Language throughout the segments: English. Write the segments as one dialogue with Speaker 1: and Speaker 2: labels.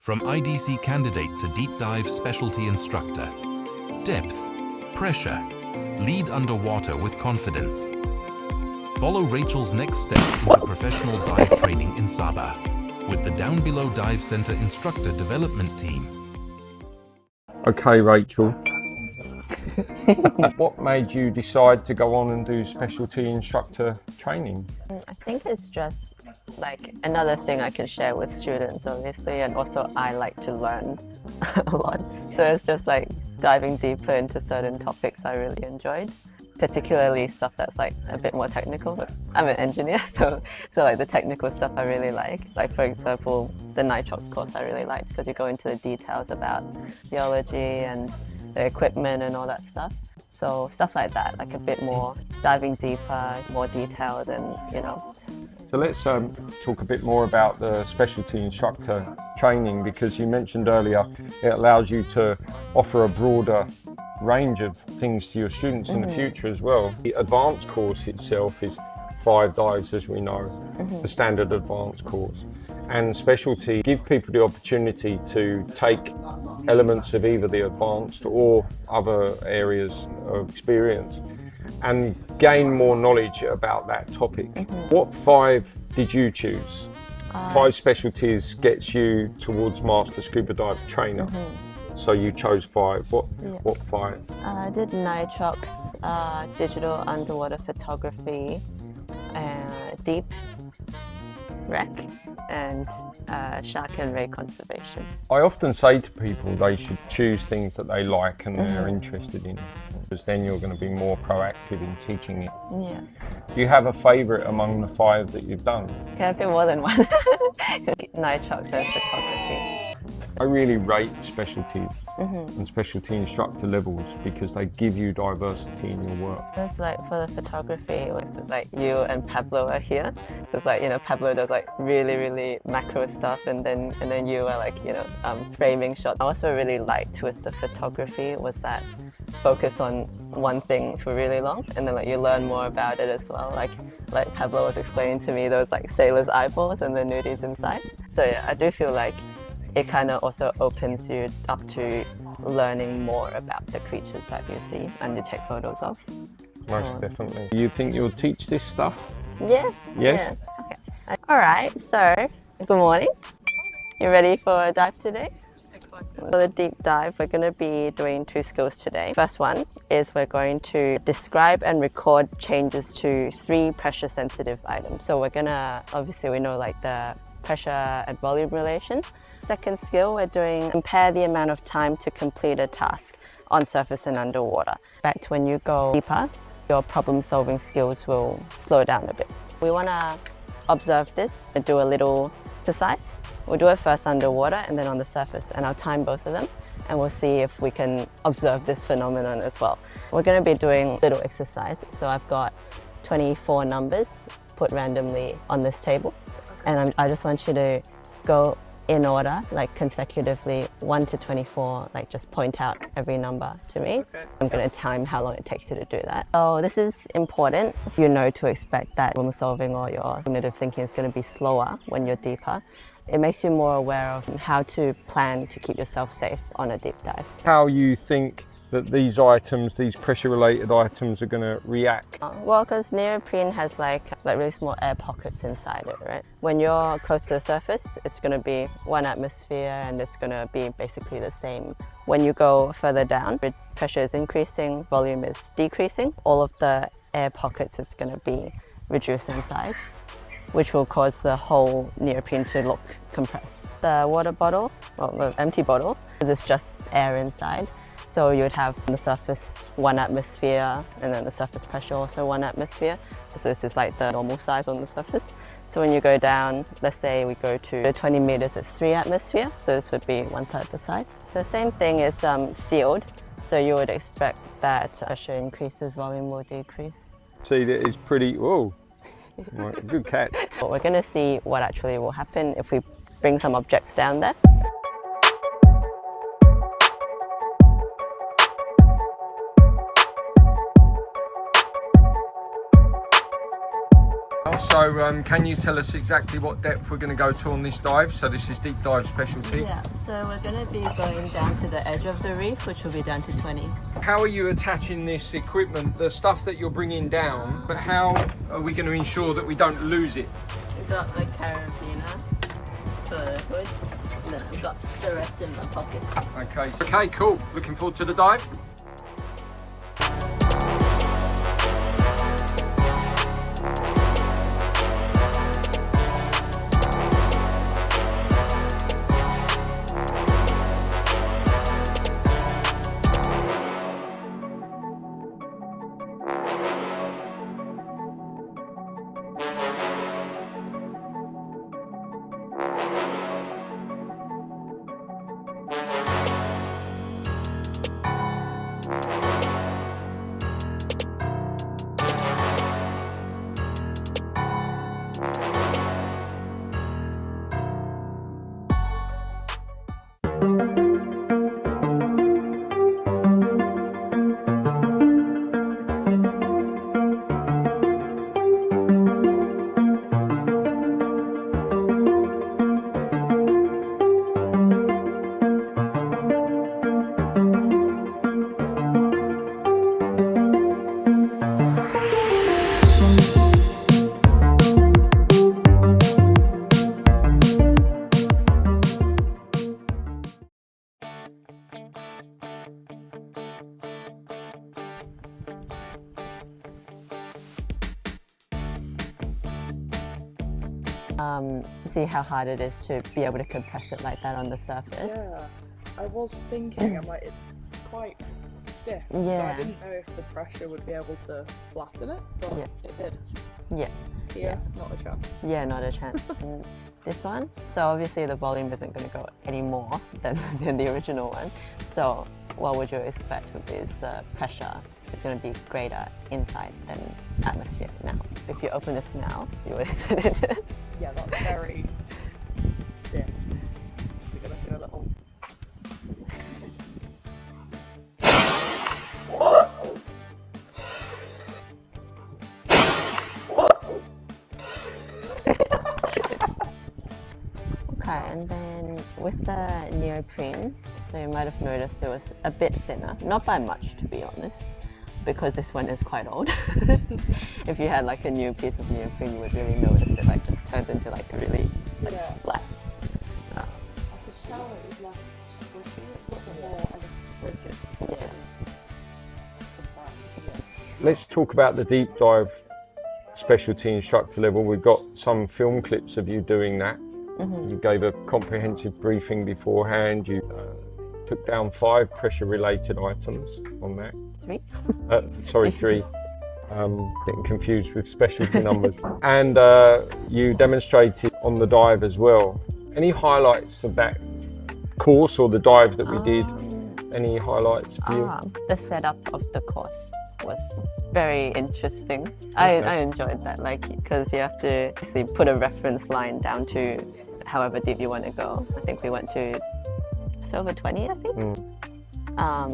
Speaker 1: From IDC candidate to Deep Dive Specialty Instructor. Depth, pressure, lead underwater with confidence. Follow Rachel's next step into professional dive training in Sabah with the Downbelow Dive Center Instructor Development Team.
Speaker 2: Okay, Rachel. What made you decide to go on and do specialty instructor training?
Speaker 3: I think it's just like another thing I can share with students, obviously, and also I like to learn a lot. So it's just like diving deeper into certain topics I really enjoyed, particularly stuff that's like a bit more technical. But I'm an engineer, so like the technical stuff I really like. Like for example, the nitrox course I really liked because you go into the details about geology and the equipment and all that stuff. So stuff like that, like a bit more diving deeper, more detailed, and you know.
Speaker 2: So let's talk a bit more about the specialty instructor training, because you mentioned earlier it allows you to offer a broader range of things to your students in the future as well. The advanced course itself is 5 dives, as we know, the standard advanced course. And specialty give people the opportunity to take elements of either the advanced or other areas of experience and gain more knowledge about that topic. What 5 did you choose? 5 specialties gets you towards Master Scuba Dive Trainer. So you chose 5. What 5?
Speaker 3: I did nitrox, digital underwater photography, deep wreck, and shark and ray conservation.
Speaker 2: I often say to people they should choose things that they like and they're interested in, because then you're going to be more proactive in teaching it.
Speaker 3: Yeah.
Speaker 2: Do you have a favourite among the 5 that you've done?
Speaker 3: Okay, I've got more than one. Nitrox and photography.
Speaker 2: I really rate specialties and specialty instructor levels because they give you diversity in your work.
Speaker 3: It's like for the photography, it was like you and Pablo are here. It's like, you know, Pablo does like really macro stuff, and then you are like, you know, framing shots. I also really liked with the photography was that focus on one thing for really long, and then like you learn more about it as well. Like Pablo was explaining to me those like sailor's eyeballs and the nudies inside. So yeah, I do feel like it kind of also opens you up to learning more about the creatures that you see and you take photos of.
Speaker 2: Most definitely. You think you'll teach this stuff?
Speaker 3: Yeah.
Speaker 2: Yes?
Speaker 3: Yeah. Okay. All right, so good morning. You ready for a dive today? For the deep dive, we're going to be doing 2 skills today. First one is we're going to describe and record changes to 3 pressure sensitive items. So we're going to, obviously we know like the pressure and volume relation. Second skill, we're doing compare the amount of time to complete a task on surface and underwater. In fact, when you go deeper, your problem solving skills will slow down a bit. We want to observe this and do a little exercise. We'll do it first underwater and then on the surface, and I'll time both of them and we'll see if we can observe this phenomenon as well. We're going to be doing a little exercise. So I've got 24 numbers put randomly on this table, and I just want you to go in order, like consecutively 1 to 24, like just point out every number to me. Okay. I'm going to time how long it takes you to do that. So this is important. You know to expect that problem solving or your cognitive thinking is going to be slower when you're deeper. It makes you more aware of how to plan to keep yourself safe on a deep dive. How
Speaker 2: you think that these items, these pressure related items, are going to react?
Speaker 3: Well, because neoprene has like really small air pockets inside it, right? When you're close to the surface, it's going to be 1 atmosphere and it's going to be basically the same. When you go further down, pressure is increasing, volume is decreasing. All of the air pockets is going to be reduced in size, which will cause the whole neoprene to look compressed. The water bottle, well, the empty bottle, there's just air inside. So you would have on the surface 1 atmosphere, and then the surface pressure also 1 atmosphere. So this is like the normal size on the surface. So when you go down, let's say we go to 20 meters, it's 3 atmosphere. So this would be 1/3 the size. The same thing is sealed. So you would expect that pressure increases, volume will decrease.
Speaker 2: See, that is pretty, whoa, good catch.
Speaker 3: But we're going to see what actually will happen if we bring some objects down there.
Speaker 2: So can you tell us exactly what depth we're going to go to on this dive? So this is Deep Dive Specialty.
Speaker 3: Yeah, so we're going to be going down to the edge of the reef, which will be down to 20.
Speaker 2: How are you attaching this equipment, the stuff that you're bringing down, but how are we going to ensure that we don't lose it?
Speaker 3: We've got the carabiner for the hood, and then I've got the rest in my pocket.
Speaker 2: Okay, cool. Looking forward to the dive.
Speaker 3: See how hard it is to be able to compress it like that on the surface.
Speaker 4: Yeah, I was thinking, I'm like, it's quite stiff, so
Speaker 3: Yeah.
Speaker 4: I didn't know if the pressure would be able to flatten it, but
Speaker 3: Yeah.
Speaker 4: it did.
Speaker 3: Yeah.
Speaker 4: Here, not a chance.
Speaker 3: Yeah, not a chance. And this one, so obviously the volume isn't going to go any more than the original one. So what would you expect is the pressure is going to be greater inside than atmosphere. Now, if you open this now, you would have it.
Speaker 4: Yeah, that's very stiff. So you're going to do a little...
Speaker 3: Okay, and then with the neoprene, so you might have noticed it was a bit thinner, not by much to be honest, because this one is quite old. If you had like a new piece of neoprene, you would really notice it like just turned into like a really
Speaker 4: Yeah.
Speaker 3: flat.
Speaker 4: I could tell it was less squishy, it's a little bit more, I guess, rigid.
Speaker 3: Yeah.
Speaker 2: Let's talk about the Deep Dive Specialty Instructor level. We've got some film clips of you doing that. You gave a comprehensive briefing beforehand. You took down 5 pressure-related items on that.
Speaker 3: 3?
Speaker 2: Sorry, 3. Getting confused with specialty numbers. And you demonstrated on the dive as well. Any highlights of that course or the dive that we did? Any highlights for you?
Speaker 3: The setup of the course was very interesting. I enjoyed that, like, because you have to basically put a reference line down to however deep you want to go. I think we went to just over 20, I think.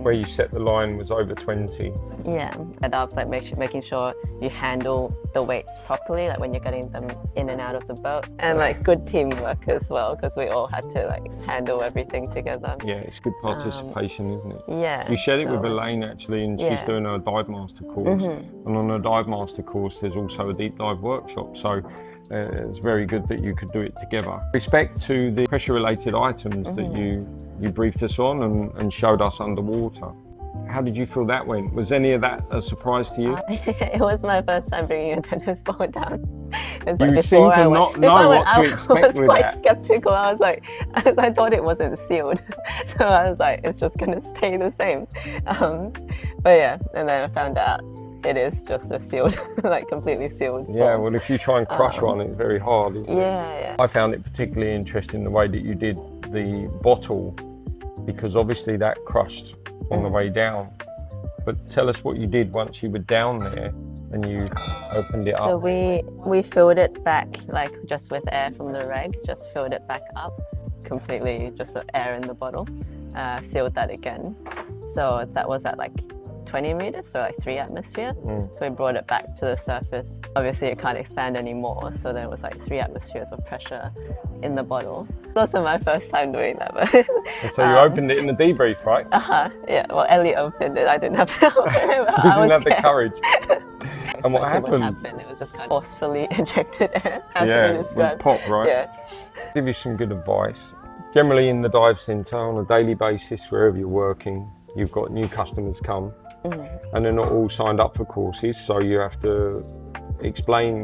Speaker 2: Where you set the line was over 20.
Speaker 3: Yeah, set up, like making sure you handle the weights properly, like when you're getting them in and out of the boat, and like good teamwork as well, because we all had to like handle everything together.
Speaker 2: Yeah, it's good participation, isn't it?
Speaker 3: Yeah.
Speaker 2: You shared it
Speaker 3: so
Speaker 2: with Elaine actually, and she's
Speaker 3: Yeah.
Speaker 2: doing a Divemaster course. And on a Divemaster course, there's also a deep dive workshop. So it's very good that you could do it together. With respect to the pressure-related items that you briefed us on and showed us underwater, how did you feel that went? Was any of that a surprise to you?
Speaker 3: It was my first time bringing a tennis ball down. It's
Speaker 2: You
Speaker 3: like
Speaker 2: seem
Speaker 3: before
Speaker 2: to
Speaker 3: I
Speaker 2: not
Speaker 3: went-
Speaker 2: know
Speaker 3: before I
Speaker 2: what
Speaker 3: went,
Speaker 2: to expect
Speaker 3: I was
Speaker 2: with
Speaker 3: quite
Speaker 2: that.
Speaker 3: skeptical. I was like, I thought it wasn't sealed, so I was like, it's just gonna stay the same. But yeah, and then I found out it is just a sealed, like completely sealed.
Speaker 2: Yeah,
Speaker 3: ball.
Speaker 2: well, if you try and crush one, it's very hard, isn't it?
Speaker 3: Yeah.
Speaker 2: I found it particularly interesting the way that you did the bottle, because obviously that crushed on the way down. But tell us what you did once you were down there and you opened it
Speaker 3: So
Speaker 2: up.
Speaker 3: we filled it back, like just with air from the reg, just filled it back up completely, just the air in the bottle, sealed that again. So that was at like 20 meters, so like 3 atmosphere. So we brought it back to the surface. Obviously it can't expand anymore, so there was like 3 atmospheres of pressure in the bottle. It's also my first time doing that. But
Speaker 2: And so you opened it in the debrief, right?
Speaker 3: yeah, well, Ellie opened it. I didn't have to open it. But
Speaker 2: You
Speaker 3: I
Speaker 2: didn't
Speaker 3: was
Speaker 2: have the
Speaker 3: scared.
Speaker 2: courage. And what happened?
Speaker 3: It was just kind of forcefully ejected air. How
Speaker 2: Yeah,
Speaker 3: should we describe?
Speaker 2: with pop, right?
Speaker 3: Yeah.
Speaker 2: Give you some good advice. Generally in the dive centre on a daily basis, wherever you're working, you've got new customers come and they're not all signed up for courses, so you have to explain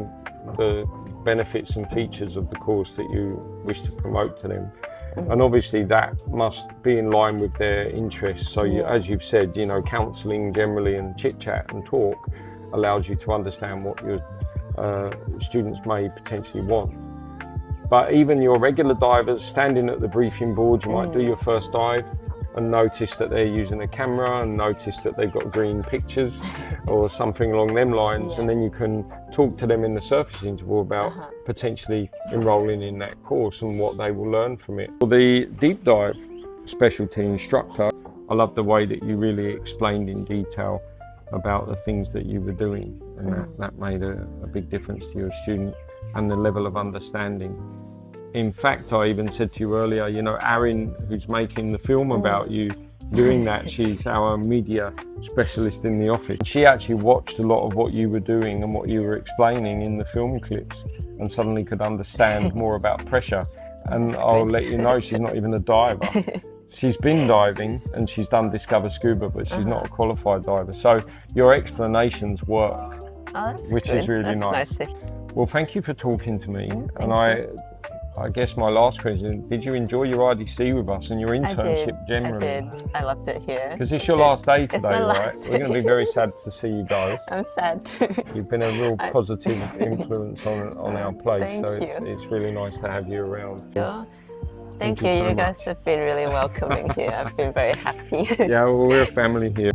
Speaker 2: the benefits and features of the course that you wish to promote to them. And obviously that must be in line with their interests. So you, as you've said, you know, counselling generally and chit chat and talk allows you to understand what your students may potentially want. But even your regular divers standing at the briefing board, you might do your first dive and notice that they're using a camera and notice that they've got green pictures or something along them lines, and then you can talk to them in the surface interval about potentially enrolling in that course and what they will learn from it. For the Deep Dive Specialty Instructor, I love the way that you really explained in detail about the things that you were doing, and that made a big difference to your student and the level of understanding. In fact, I even said to you earlier, you know, Arin, who's making the film about you doing that, she's our media specialist in the office. She actually watched a lot of what you were doing and what you were explaining in the film clips and suddenly could understand more about pressure. And I'll let you know, she's not even a diver. She's been diving and she's done Discover Scuba, but she's not a qualified diver. So your explanations work, which is really nice. Well, thank you for talking to me. And I guess my last question, did you enjoy your IDC with us and your internship generally?
Speaker 3: I did. I loved it here.
Speaker 2: Because it's your last day today,
Speaker 3: my
Speaker 2: right?
Speaker 3: last
Speaker 2: We're going to be very sad to see you go.
Speaker 3: I'm sad too.
Speaker 2: You've been a real positive influence on our place,
Speaker 3: Thank
Speaker 2: so
Speaker 3: you.
Speaker 2: it's really nice to have you around.
Speaker 3: Yeah. Thank
Speaker 2: you
Speaker 3: you.
Speaker 2: so
Speaker 3: You guys have been really welcoming here. I've been very happy.
Speaker 2: Yeah, well, we're a family here.